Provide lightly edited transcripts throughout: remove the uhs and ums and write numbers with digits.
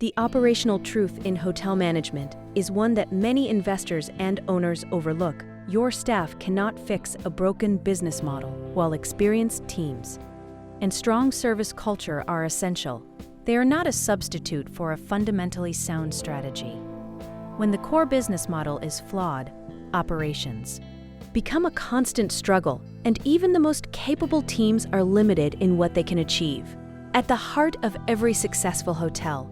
The operational truth in hotel management is one that many investors and owners overlook. Your staff cannot fix a broken business model, while experienced teams and strong service culture are essential. They are not a substitute for a fundamentally sound strategy. When the core business model is flawed, operations become a constant struggle, and even the most capable teams are limited in what they can achieve. At the heart of every successful hotel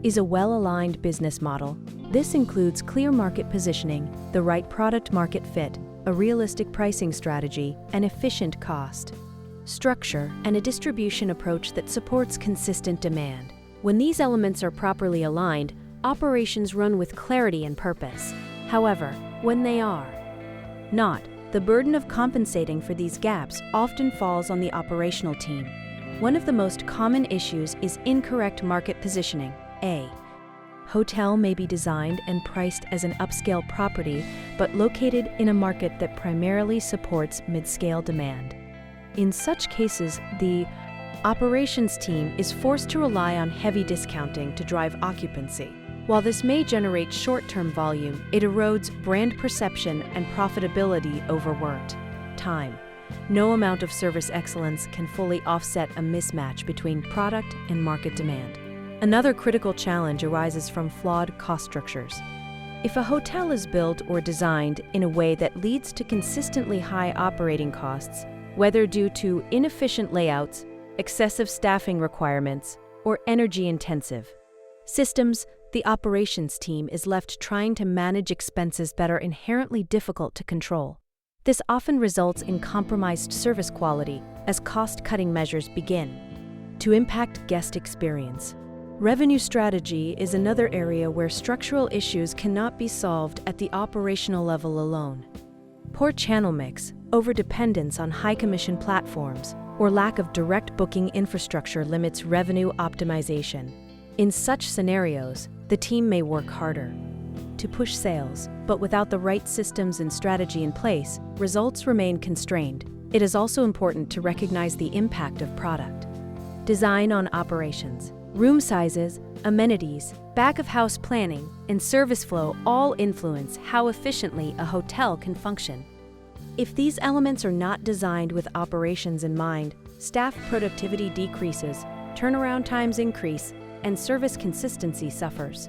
is a well-aligned business model. This includes clear market positioning, the right product-market fit, a realistic pricing strategy, an efficient cost structure, and a distribution approach that supports consistent demand. When these elements are properly aligned, operations run with clarity and purpose. However, when they are not, the burden of compensating for these gaps often falls on the operational team. One of the most common issues is incorrect market positioning. A hotel may be designed and priced as an upscale property, but located in a market that primarily supports mid-scale demand. In such cases, the operations team is forced to rely on heavy discounting to drive occupancy. While this may generate short-term volume, it erodes brand perception and profitability overworked time. No amount of service excellence can fully offset a mismatch between product and market demand. Another critical challenge arises from flawed cost structures. If a hotel is built or designed in a way that leads to consistently high operating costs, whether due to inefficient layouts, excessive staffing requirements, or energy-intensive systems, the operations team is left trying to manage expenses that are inherently difficult to control. This often results in compromised service quality as cost-cutting measures begin to impact guest experience. Revenue strategy is another area where structural issues cannot be solved at the operational level alone. Poor channel mix, overdependence on high-commission platforms, or lack of direct booking infrastructure limits revenue optimization. In such scenarios, the team may work harder to push sales, but without the right systems and strategy in place, results remain constrained. It is also important to recognize the impact of product design on operations. Room sizes, amenities, back-of-house planning, and service flow all influence how efficiently a hotel can function. If these elements are not designed with operations in mind, staff productivity decreases, turnaround times increase, and service consistency suffers.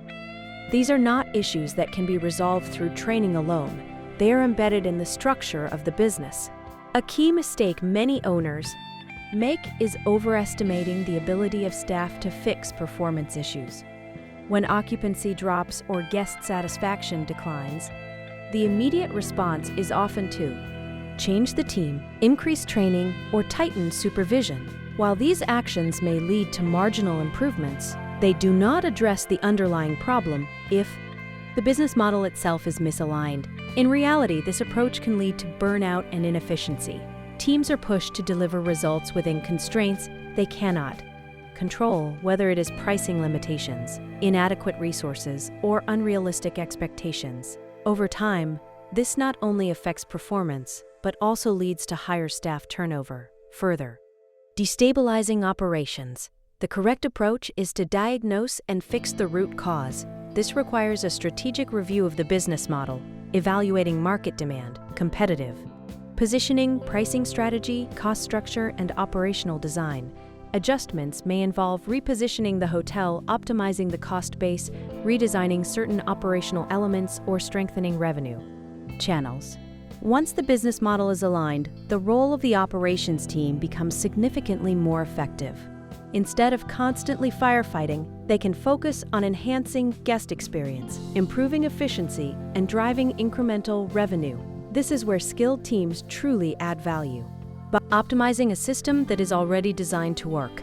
These are not issues that can be resolved through training alone. They are embedded in the structure of the business. A key mistake many owners make is overestimating the ability of staff to fix performance issues. When occupancy drops or guest satisfaction declines, the immediate response is often to change the team, increase training, or tighten supervision. While these actions may lead to marginal improvements, they do not address the underlying problem if the business model itself is misaligned. In reality, this approach can lead to burnout and inefficiency. Teams are pushed to deliver results within constraints they cannot control, whether it is pricing limitations, inadequate resources, or unrealistic expectations. Over time, this not only affects performance, but also leads to higher staff turnover. Further, destabilizing operations. The correct approach is to diagnose and fix the root cause. This requires a strategic review of the business model, evaluating market demand, competitive positioning, pricing strategy, cost structure, and operational design. Adjustments may involve repositioning the hotel, optimizing the cost base, redesigning certain operational elements, or strengthening revenue channels. Once the business model is aligned, the role of the operations team becomes significantly more effective. Instead of constantly firefighting, they can focus on enhancing guest experience, improving efficiency, and driving incremental revenue. This is where skilled teams truly add value. By optimizing a system that is already designed to work,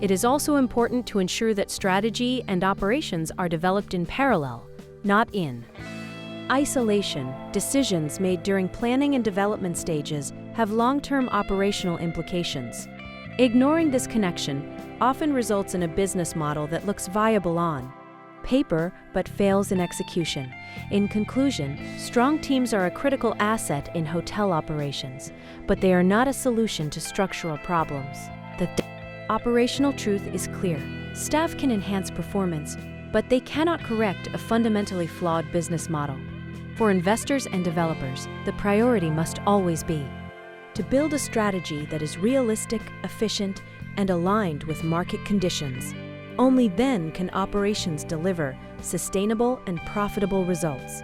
it is also important to ensure that strategy and operations are developed in parallel, not in isolation. Decisions made during planning and development stages have long-term operational implications. Ignoring this connection often results in a business model that looks viable on paper but fails in execution. In conclusion, strong teams are a critical asset in hotel operations, but they are not a solution to structural problems. The operational truth is clear. Staff can enhance performance, but they cannot correct a fundamentally flawed business model. For investors and developers, the priority must always be to build a strategy that is realistic, efficient, and aligned with market conditions. Only then can operations deliver sustainable and profitable results.